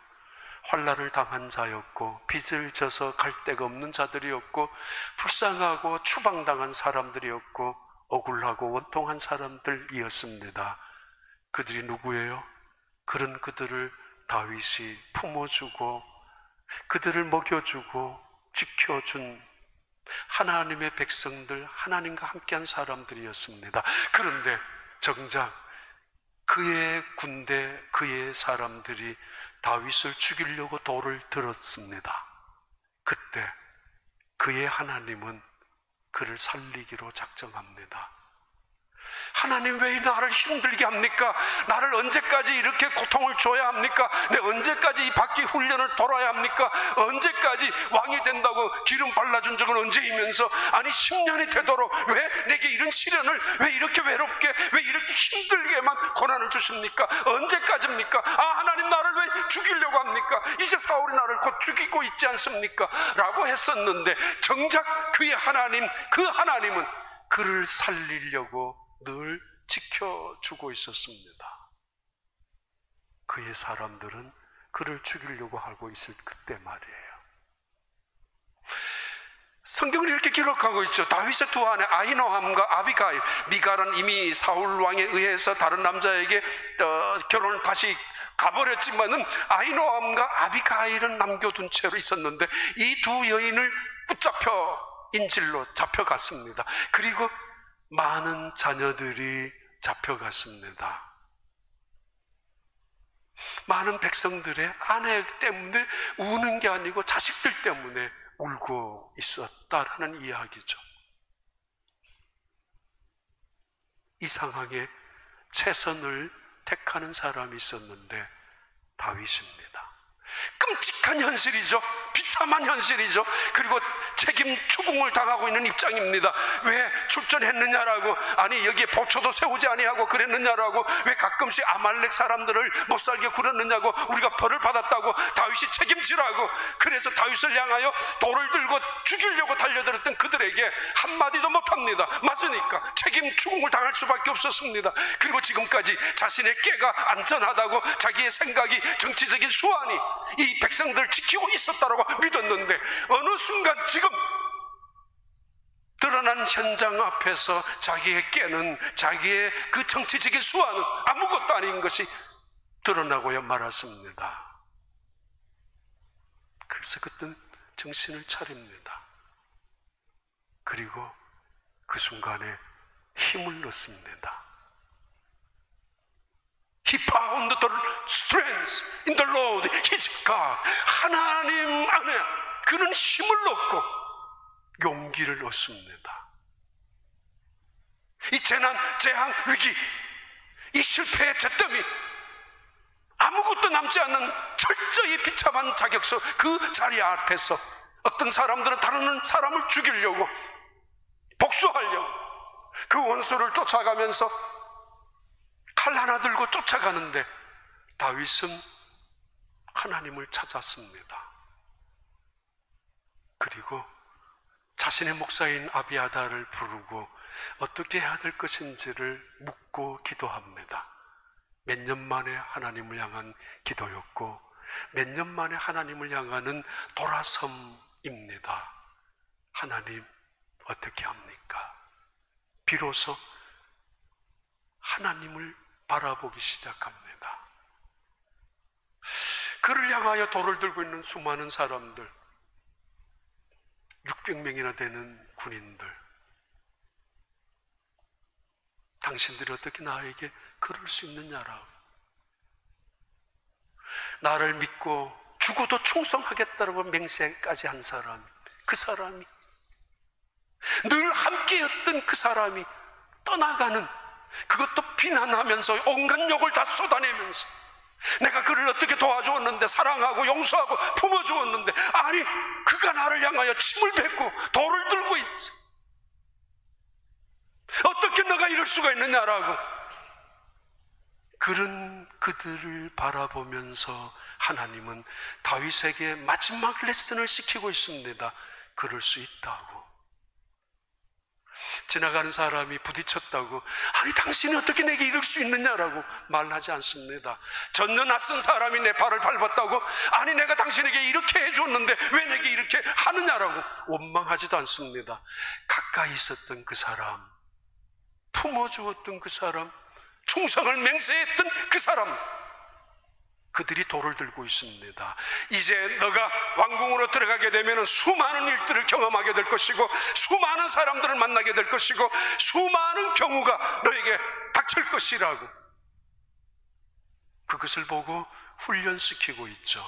Speaker 1: 환난을 당한 자였고 빚을 져서 갈 데가 없는 자들이었고 불쌍하고 추방당한 사람들이었고 억울하고 원통한 사람들이었습니다. 그들이 누구예요? 그런 그들을 다윗이 품어주고 그들을 먹여주고 지켜준 하나님의 백성들, 하나님과 함께한 사람들이었습니다. 그런데 정작 그의 군대, 그의 사람들이 다윗을 죽이려고 돌을 들었습니다. 그때 그의 하나님은 그를 살리기로 작정합니다. 하나님 왜 나를 힘들게 합니까? 나를 언제까지 이렇게 고통을 줘야 합니까? 내 언제까지 이 바퀴 훈련을 돌아야 합니까? 언제까지 왕이 된다고 기름 발라준 적은 언제이면서 아니 10년이 되도록 왜 내게 이런 시련을, 왜 이렇게 외롭게, 왜 이렇게 힘들게만 고난을 주십니까? 언제까지입니까? 아, 하나님 나를 왜 죽이려고 합니까? 이제 사울이 나를 곧 죽이고 있지 않습니까? 라고 했었는데 정작 그의 하나님, 그 하나님은 그를 살리려고 늘 지켜주고 있었습니다. 그의 사람들은 그를 죽이려고 하고 있을 그때 말이에요. 성경은 이렇게 기록하고 있죠. 다윗의 두 아내 아히노함과 아비가일, 미갈은 이미 사울 왕에 의해서 다른 남자에게 결혼을 다시 가버렸지만은 아히노함과 아비가일은 남겨둔 채로 있었는데 이 두 여인을 붙잡혀 인질로 잡혀갔습니다. 그리고 많은 자녀들이 잡혀갔습니다. 많은 백성들의 아내 때문에 우는 게 아니고 자식들 때문에 울고 있었다라는 이야기죠. 이 상황에 최선을 택하는 사람이 있었는데 다윗입니다. 끔찍한 현실이죠. 비참한 현실이죠. 그리고 책임 추궁을 당하고 있는 입장입니다. 왜 출전했느냐라고, 아니 여기에 보초도 세우지 아니하고 그랬느냐라고, 왜 가끔씩 아말렉 사람들을 못살게 굴었느냐고, 우리가 벌을 받았다고 다윗이 책임지라고. 그래서 다윗을 향하여 돌을 들고 죽이려고 달려들었던 그들에게 한마디도 못합니다. 맞으니까 책임 추궁을 당할 수밖에 없었습니다. 그리고 지금까지 자신의 꾀가 안전하다고, 자기의 생각이, 정치적인 수완이 이 백성들을 지키고 있었다라고 믿었는데 어느 순간 지금 드러난 현장 앞에서 자기의 깨는, 자기의 그 정치적인 수완은 아무것도 아닌 것이 드러나고야 말았습니다. 그래서 그때는 정신을 차립니다. 그리고 그 순간에 힘을 넣습니다. He found the strength in the Lord, his God. 하나님 안에 그는 힘을 얻고 용기를 얻습니다. 이 재난, 재앙, 위기, 이 실패의 잿더미, 아무것도 남지 않는 철저히 비참한 자격서, 그 자리 앞에서 어떤 사람들은 다른 사람을 죽이려고, 복수하려고 그 원수를 쫓아가면서 칼 하나 들고 쫓아가는데 다윗은 하나님을 찾았습니다. 그리고 자신의 목사인 아비아달을 부르고 어떻게 해야 될 것인지를 묻고 기도합니다. 몇 년 만에 하나님을 향한 기도였고 몇 년 만에 하나님을 향하는 돌아섬입니다. 하나님 어떻게 합니까? 비로소 하나님을 바라보기 시작합니다. 그를 향하여 돌을 들고 있는 수많은 사람들, 600명이나 되는 군인들, 당신들이 어떻게 나에게 그럴 수 있느냐라고. 나를 믿고 죽어도 충성하겠다고 맹세까지 한 사람, 그 사람이, 늘 함께였던 그 사람이 떠나가는, 그것도 비난하면서 온갖 욕을 다 쏟아내면서 내가 그를 어떻게 도와주었는데, 사랑하고 용서하고 품어주었는데, 아니 그가 나를 향하여 침을 뱉고 돌을 들고 있지. 어떻게 너가 이럴 수가 있느냐라고. 그런 그들을 바라보면서 하나님은 다윗에게 마지막 레슨을 시키고 있습니다. 그럴 수 있다고. 지나가는 사람이 부딪혔다고 아니 당신이 어떻게 내게 이럴 수 있느냐라고 말하지 않습니다. 전혀 낯선 사람이 내 발을 밟았다고 아니 내가 당신에게 이렇게 해줬는데 왜 내게 이렇게 하느냐라고 원망하지도 않습니다. 가까이 있었던 그 사람, 품어주었던 그 사람, 충성을 맹세했던 그 사람, 그들이 돌을 들고 있습니다. 이제 너가 왕궁으로 들어가게 되면 수많은 일들을 경험하게 될 것이고 수많은 사람들을 만나게 될 것이고 수많은 경우가 너에게 닥칠 것이라고 그것을 보고 훈련시키고 있죠.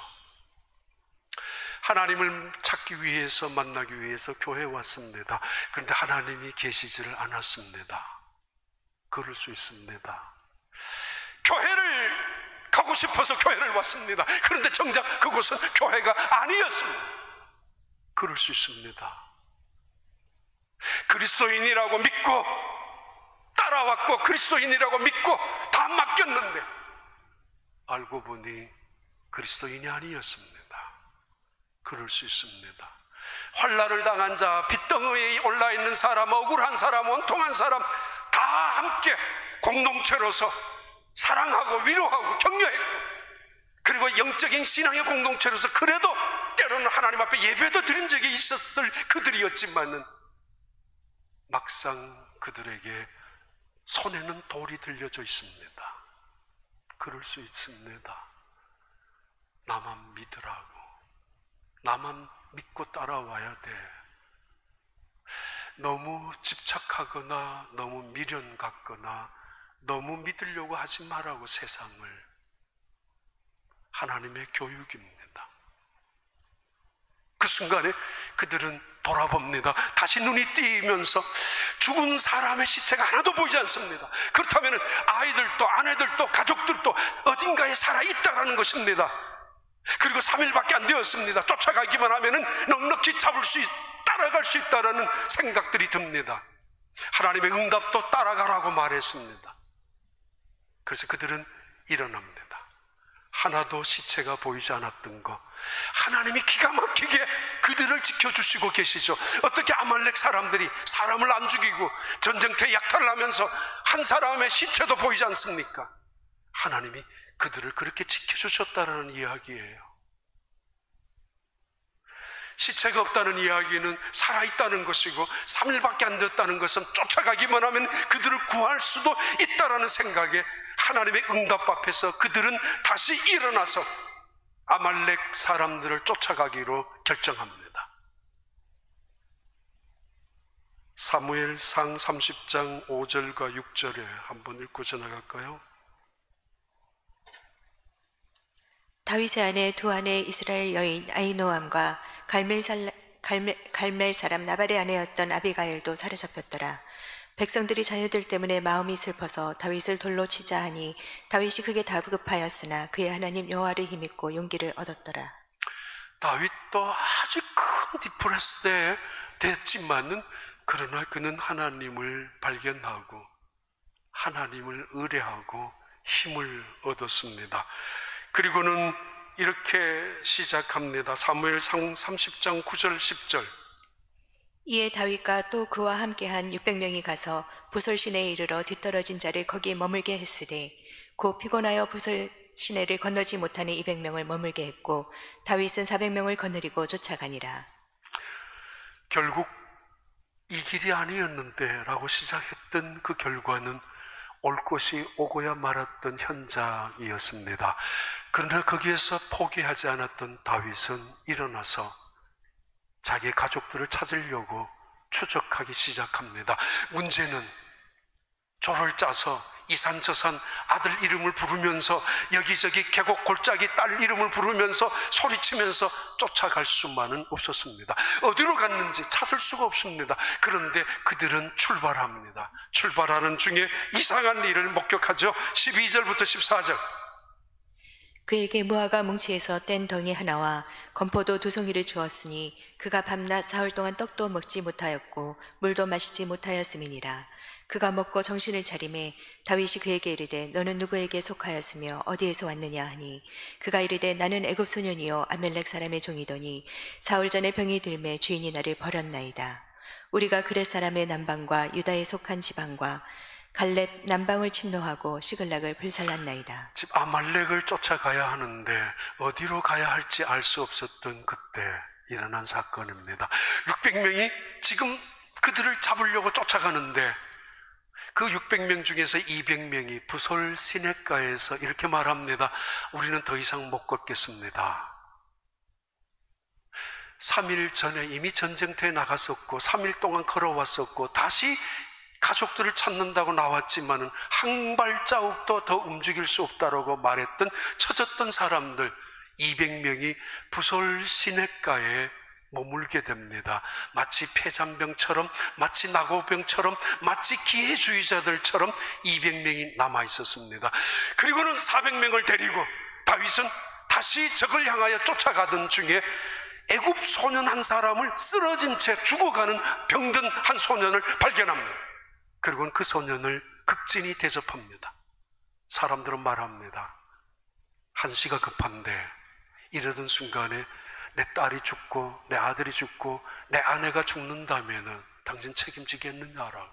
Speaker 1: 하나님을 찾기 위해서 만나기 위해서 교회에 왔습니다. 그런데 하나님이 계시지를 않았습니다. 그럴 수 있습니다. 교회를 가고 싶어서 교회를 왔습니다. 그런데 정작 그곳은 교회가 아니었습니다. 그럴 수 있습니다. 그리스도인이라고 믿고 따라왔고 그리스도인이라고 믿고 다 맡겼는데 알고 보니 그리스도인이 아니었습니다. 그럴 수 있습니다. 환난을 당한 자, 빚덩어리에 올라있는 사람, 억울한 사람, 원통한 사람 다 함께 공동체로서 사랑하고 위로하고 격려했고 그리고 영적인 신앙의 공동체로서 그래도 때로는 하나님 앞에 예배도 드린 적이 있었을 그들이었지만은 막상 그들에게 손에는 돌이 들려져 있습니다. 그럴 수 있습니다. 나만 믿으라고, 나만 믿고 따라와야 돼. 너무 집착하거나 너무 미련 갖거나 너무 믿으려고 하지 말라고 세상을. 하나님의 교육입니다. 그 순간에 그들은 돌아봅니다. 다시 눈이 띄면서 죽은 사람의 시체가 하나도 보이지 않습니다. 그렇다면 아이들도 아내들도 가족들도 어딘가에 살아있다라는 것입니다. 그리고 3일밖에 안 되었습니다. 쫓아가기만 하면 넉넉히 잡을 수 따라갈 수 있다라는 생각들이 듭니다. 하나님의 응답도 따라가라고 말했습니다. 그래서 그들은 일어납니다. 하나도 시체가 보이지 않았던 것, 하나님이 기가 막히게 그들을 지켜주시고 계시죠. 어떻게 아말렉 사람들이 사람을 안 죽이고 전쟁터에 약탈을 하면서 한 사람의 시체도 보이지 않습니까? 하나님이 그들을 그렇게 지켜주셨다는 이야기예요. 시체가 없다는 이야기는 살아있다는 것이고 3일밖에 안 됐다는 것은 쫓아가기만 하면 그들을 구할 수도 있다는 생각에 하나님의 응답 앞에서 그들은 다시 일어나서 아말렉 사람들을 쫓아가기로 결정합니다. 사무엘상 30장 5절과 6절에 한번 읽고 지나갈까요?
Speaker 2: 다윗의 아내 두 아내 이스라엘 여인 아히노암과 갈멜 사람 나발의 아내였던 아비가일도 사로잡혔더라. 백성들이 자녀들 때문에 마음이 슬퍼서 다윗을 돌로 치자 하니 다윗이 크게 다급하였으나 그의 하나님 여호와를 힘입고 용기를 얻었더라.
Speaker 1: 다윗도 아주 큰 디프레스에 됐지만은 그러나 그는 하나님을 발견하고 하나님을 의뢰하고 힘을 얻었습니다. 그리고는 이렇게 시작합니다. 사무엘상 30장 9절 10절.
Speaker 2: 이에 다윗과 또 그와 함께한 600명이 가서 부솔 시내에 이르러 뒤떨어진 자를 거기에 머물게 했으되 곧 피곤하여 부솔 시내를 건너지 못하는 200명을 머물게 했고 다윗은 400명을 거느리고 쫓아가니라.
Speaker 1: 결국 이 길이 아니었는데 라고 시작했던 그 결과는 올 것이 오고야 말았던 현장이었습니다. 그러나 거기에서 포기하지 않았던 다윗은 일어나서 자기의 가족들을 찾으려고 추적하기 시작합니다. 문제는 조를 짜서 이산저산 아들 이름을 부르면서 여기저기 계곡 골짜기 딸 이름을 부르면서 소리치면서 쫓아갈 수만은 없었습니다. 어디로 갔는지 찾을 수가 없습니다. 그런데 그들은 출발합니다. 출발하는 중에 이상한 일을 목격하죠. 12절부터 14절.
Speaker 2: 그에게 무화과 뭉치에서 뗀 덩이 하나와 건포도 2송이를 주었으니 그가 밤낮 사흘 동안 떡도 먹지 못하였고 물도 마시지 못하였음이니라. 그가 먹고 정신을 차리매 다윗이 그에게 이르되 너는 누구에게 속하였으며 어디에서 왔느냐 하니 그가 이르되 나는 애굽 소년이요 아멜렉 사람의 종이더니 사흘 전에 병이 들매 주인이 나를 버렸나이다. 우리가 그렛 사람의 남방과 유다에 속한 지방과 갈렙 남방을 침노하고 시글락을 불살랐나이다.
Speaker 1: 집 아말렉을 쫓아가야 하는데 어디로 가야 할지 알 수 없었던 그때 일어난 사건입니다. 600명이 지금 그들을 잡으려고 쫓아가는데 그 600명 중에서 200명이 부솔 시냇가에서 이렇게 말합니다. 우리는 더 이상 못 걷겠습니다. 3일 전에 이미 전쟁터에 나갔었고 3일 동안 걸어왔었고 다시 가족들을 찾는다고 나왔지만은 한 발자국도 더 움직일 수 없다라고 말했던 처졌던 사람들 200명이 부솔 시냇가에 머물게 됩니다. 마치 폐잔병처럼, 마치 낙오병처럼, 마치 기회주의자들처럼 200명이 남아 있었습니다. 그리고는 400명을 데리고 다윗은 다시 적을 향하여 쫓아가던 중에 애굽 소년 한 사람을 쓰러진 채 죽어가는 병든 한 소년을 발견합니다. 그리고는 그 소년을 극진히 대접합니다. 사람들은 말합니다. 한시가 급한데 이러던 순간에 내 딸이 죽고 내 아들이 죽고 내 아내가 죽는다면 당신 책임지겠느냐라고,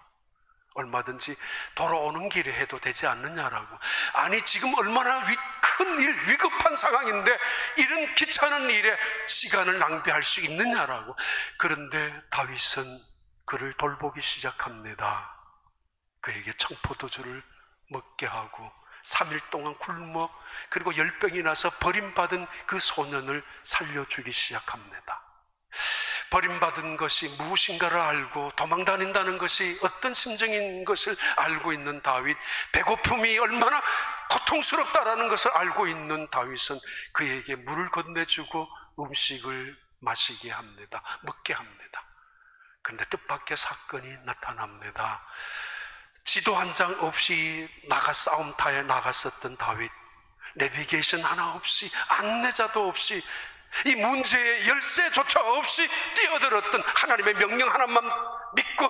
Speaker 1: 얼마든지 돌아오는 길에 해도 되지 않느냐라고. 아니 지금 얼마나 큰일, 위급한 상황인데 이런 귀찮은 일에 시간을 낭비할 수 있느냐라고. 그런데 다윗은 그를 돌보기 시작합니다. 그에게 청포도주를 먹게 하고 3일 동안 굶어 그리고 열병이 나서 버림받은 그 소년을 살려주기 시작합니다. 버림받은 것이 무엇인가를 알고 도망다닌다는 것이 어떤 심정인 것을 알고 있는 다윗, 배고픔이 얼마나 고통스럽다라는 것을 알고 있는 다윗은 그에게 물을 건네주고 음식을 마시게 합니다. 먹게 합니다. 그런데 뜻밖의 사건이 나타납니다. 지도 한 장 없이 싸움터에 나갔었던 다윗, 내비게이션 하나 없이, 안내자도 없이, 이 문제의 열쇠조차 없이 뛰어들었던, 하나님의 명령 하나만 믿고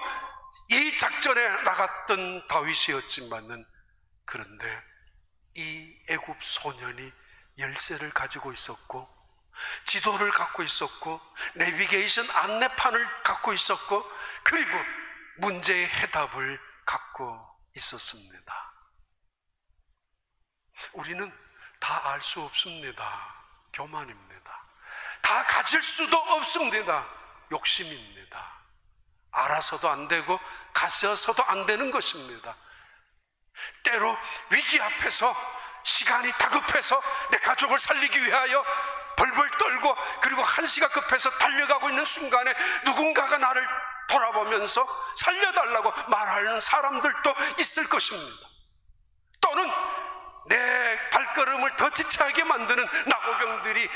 Speaker 1: 이 작전에 나갔던 다윗이었지만은, 그런데 이 애굽 소년이 열쇠를 가지고 있었고 지도를 갖고 있었고 내비게이션 안내판을 갖고 있었고 그리고 문제의 해답을 갖고 있었습니다. 우리는 다 알 수 없습니다. 교만입니다. 다 가질 수도 없습니다. 욕심입니다. 알아서도 안 되고 가져서도 안 되는 것입니다. 때로 위기 앞에서 시간이 다급해서 내 가족을 살리기 위하여 벌벌 떨고 그리고 한시가 급해서 달려가고 있는 순간에 누군가가 나를 돌아보면서 살려달라고 말하는 사람들도 있을 것입니다. 또는 내 발걸음을 더 지체하게 만드는 낙오병들이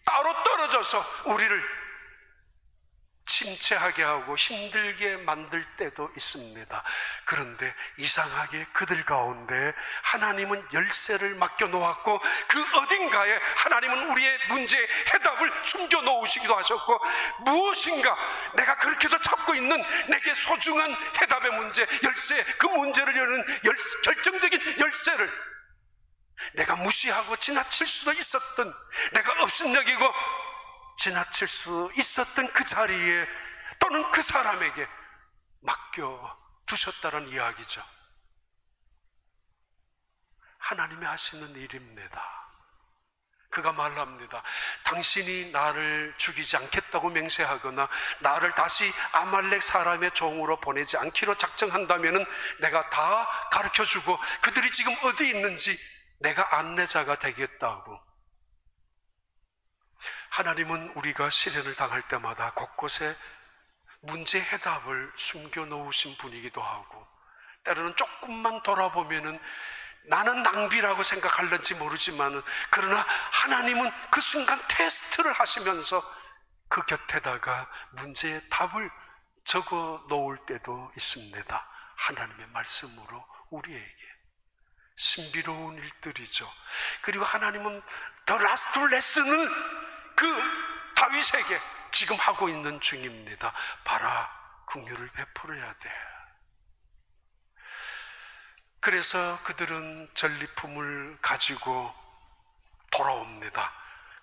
Speaker 1: 따로 떨어져서 우리를 침체하게 하고 힘들게 만들 때도 있습니다. 그런데 이상하게 그들 가운데 하나님은 열쇠를 맡겨놓았고 그 어딘가에 하나님은 우리의 문제의 해답을 숨겨놓으시기도 하셨고 무엇인가 내가 그렇게도 찾고 있는 내게 소중한 해답의 문제, 열쇠, 그 문제를 여는 결정적인 열쇠를 내가 무시하고 지나칠 수도 있었던, 내가 업신여기고 지나칠 수 있었던 그 자리에 또 하는 그 사람에게 맡겨 두셨다는 이야기죠. 하나님이 하시는 일입니다. 그가 말합니다. 당신이 나를 죽이지 않겠다고 맹세하거나 나를 다시 아말렉 사람의 종으로 보내지 않기로 작정한다면 내가 다 가르쳐주고 그들이 지금 어디 있는지 내가 안내자가 되겠다고. 하나님은 우리가 시련을 당할 때마다 곳곳에 문제 해답을 숨겨놓으신 분이기도 하고, 때로는 조금만 돌아보면은 나는 낭비라고 생각할는지 모르지만, 그러나 하나님은 그 순간 테스트를 하시면서 그 곁에다가 문제의 답을 적어 놓을 때도 있습니다. 하나님의 말씀으로 우리에게. 신비로운 일들이죠. 그리고 하나님은 더 라스트 레슨을 그 다윗에게 지금 하고 있는 중입니다. 봐라, 긍휼을 베풀어야 돼. 그래서 그들은 전리품을 가지고 돌아옵니다.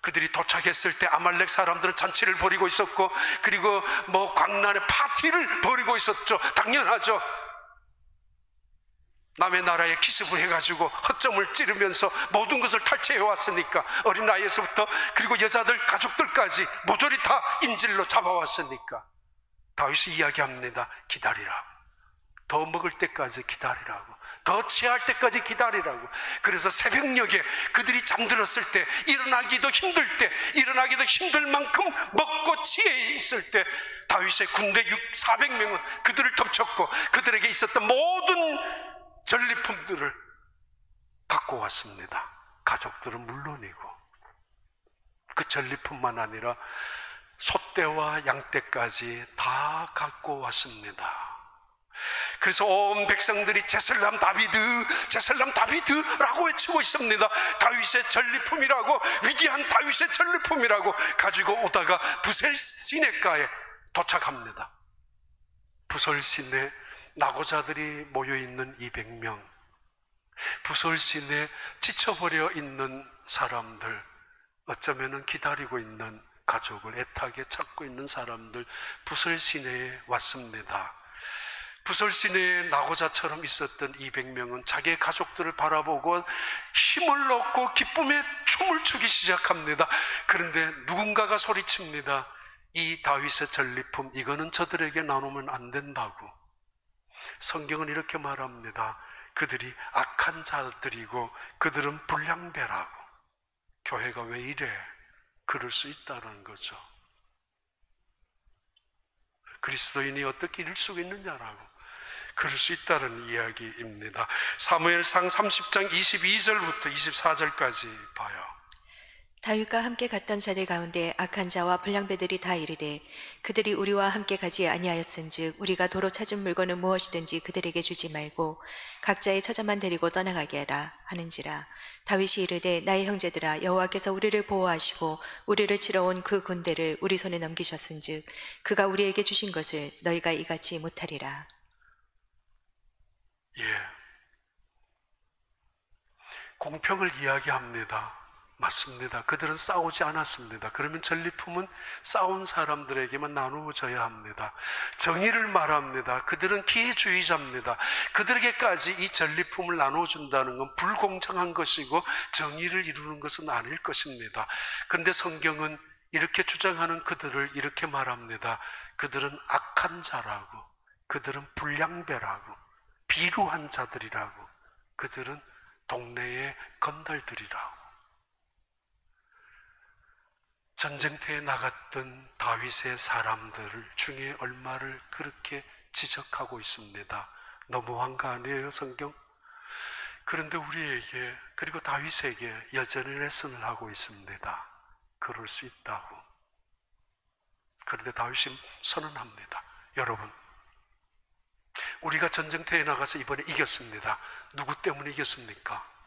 Speaker 1: 그들이 도착했을 때 아말렉 사람들은 잔치를 벌이고 있었고, 그리고 광란의 파티를 벌이고 있었죠. 당연하죠. 남의 나라에 기습을 해가지고 허점을 찌르면서 모든 것을 탈취해 왔으니까, 어린 나이에서부터 그리고 여자들 가족들까지 모조리 다 인질로 잡아왔으니까 다윗이 이야기합니다. 기다리라. 더 먹을 때까지 기다리라고. 더 취할 때까지 기다리라고. 그래서 새벽녘에 그들이 잠들었을 때, 일어나기도 힘들 때, 일어나기도 힘들 만큼 먹고 취해 있을 때 다윗의 군대 400명은 그들을 덮쳤고 그들에게 있었던 모든 전리품들을 갖고 왔습니다. 가족들은 물론이고, 그 전리품만 아니라 소떼와 양떼까지 다 갖고 왔습니다. 그래서 온 백성들이 제설람 다비드, 제설람 다비드라고 외치고 있습니다. 다윗의 전리품이라고, 위대한 다윗의 전리품이라고 가지고 오다가 부셀 시내가에 도착합니다. 부설 시내 낙오자들이 모여있는 200명, 부설 시내 지쳐버려 있는 사람들, 어쩌면은 기다리고 있는 가족을 애타게 찾고 있는 사람들, 부설 시내에 왔습니다. 부설 시내에 낙오자처럼 있었던 200명은 자기의 가족들을 바라보고 힘을 얻고 기쁨의 춤을 추기 시작합니다. 그런데 누군가가 소리칩니다. 이 다윗의 전리품, 이거는 저들에게 나누면 안 된다고. 성경은 이렇게 말합니다. 그들이 악한 자들이고 그들은 불량배라고. 교회가 왜 이래? 그럴 수 있다는 거죠. 그리스도인이 어떻게 이럴 수가 있느냐라고. 그럴 수 있다는 이야기입니다. 사무엘상 30장 22절부터 24절까지 봐요.
Speaker 2: 다윗과 함께 갔던 자들 가운데 악한 자와 불량배들이 다 이르되 그들이 우리와 함께 가지 아니하였은즉 우리가 도로 찾은 물건은 무엇이든지 그들에게 주지 말고 각자의 처자만 데리고 떠나가게 하라 하는지라. 다윗이 이르되 나의 형제들아, 여호와께서 우리를 보호하시고 우리를 치러 온 그 군대를 우리 손에 넘기셨은즉 그가 우리에게 주신 것을 너희가 이같이 못하리라.
Speaker 1: 공평을 이야기합니다. 맞습니다. 그들은 싸우지 않았습니다. 그러면 전리품은 싸운 사람들에게만 나누어져야 합니다. 정의를 말합니다. 그들은 기회주의자입니다. 그들에게까지 이 전리품을 나눠준다는 건 불공정한 것이고 정의를 이루는 것은 아닐 것입니다. 그런데 성경은 이렇게 주장하는 그들을 이렇게 말합니다. 그들은 악한 자라고, 그들은 불량배라고, 비루한 자들이라고, 그들은 동네의 건달들이라고. 전쟁터에 나갔던 다윗의 사람들 중에 얼마를 그렇게 지적하고 있습니다. 너무한 거 아니에요, 성경? 그런데 우리에게, 그리고 다윗에게 여전히 레슨을 하고 있습니다. 그럴 수 있다고. 그런데 다윗이 선언합니다. 여러분, 우리가 전쟁터에 나가서 이번에 이겼습니다. 누구 때문에 이겼습니까?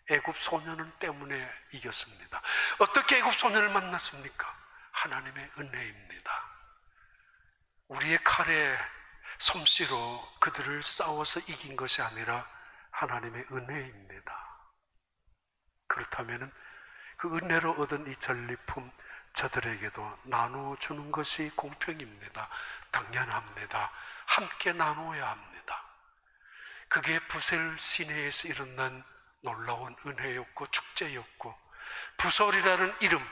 Speaker 1: 애굽 소년 때문에 이겼습니다. 어떻게 애굽 소년을 만났습니까? 하나님의 은혜입니다. 우리의 칼에 솜씨로 그들을 싸워서 이긴 것이 아니라 하나님의 은혜입니다. 그렇다면 그 은혜로 얻은 이 전리품, 저들에게도 나눠주는 것이 공평입니다. 당연합니다. 함께 나누어야 합니다. 그게 부설 시내에서 일어난 놀라운 은혜였고 축제였고, 부설이라는 이름,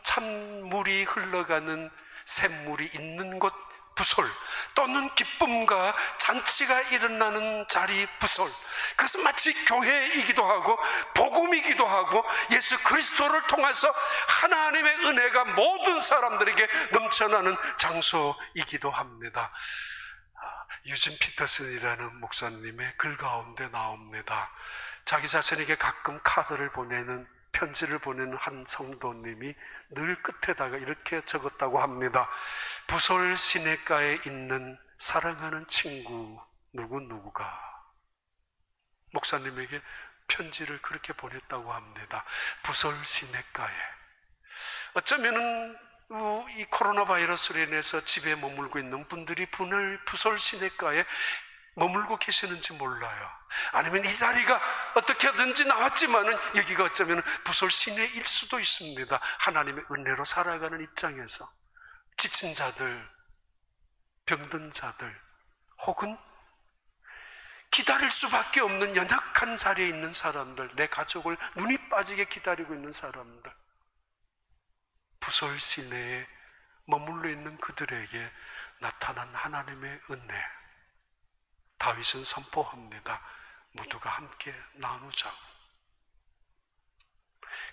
Speaker 1: 찬물이 흘러가는 샘물이 있는 곳 부설, 또는 기쁨과 잔치가 일어나는 자리 부설, 그것은 마치 교회이기도 하고 복음이기도 하고 예수 그리스도를 통해서 하나님의 은혜가 모든 사람들에게 넘쳐나는 장소이기도 합니다. 유진 피터슨이라는 목사님의 글 가운데 나옵니다. 자기 자신에게 가끔 카드를 보내는, 편지를 보내는 한 성도님이 늘 끝에다가 이렇게 적었다고 합니다. 부설 시내가에 있는 사랑하는 친구 누구누구가, 목사님에게 편지를 그렇게 보냈다고 합니다. 부설 시내가에. 어쩌면은 이 코로나 바이러스로 인해서 집에 머물고 있는 분들이 부설 시내가에 머물고 계시는지 몰라요. 아니면 이 자리가 어떻게든지 나왔지만은 여기가 어쩌면 부설 시내일 수도 있습니다. 하나님의 은혜로 살아가는 입장에서 지친 자들, 병든 자들, 혹은 기다릴 수밖에 없는 연약한 자리에 있는 사람들, 내 가족을 눈이 빠지게 기다리고 있는 사람들, 부설 시내에 머물러 있는 그들에게 나타난 하나님의 은혜, 다윗은 선포합니다. 모두가 함께 나누자.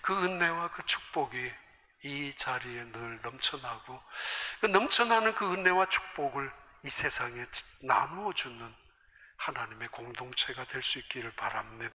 Speaker 1: 그 은혜와 그 축복이 이 자리에 늘 넘쳐나고, 그 넘쳐나는 그 은혜와 축복을 이 세상에 나누어 주는 하나님의 공동체가 될 수 있기를 바랍니다.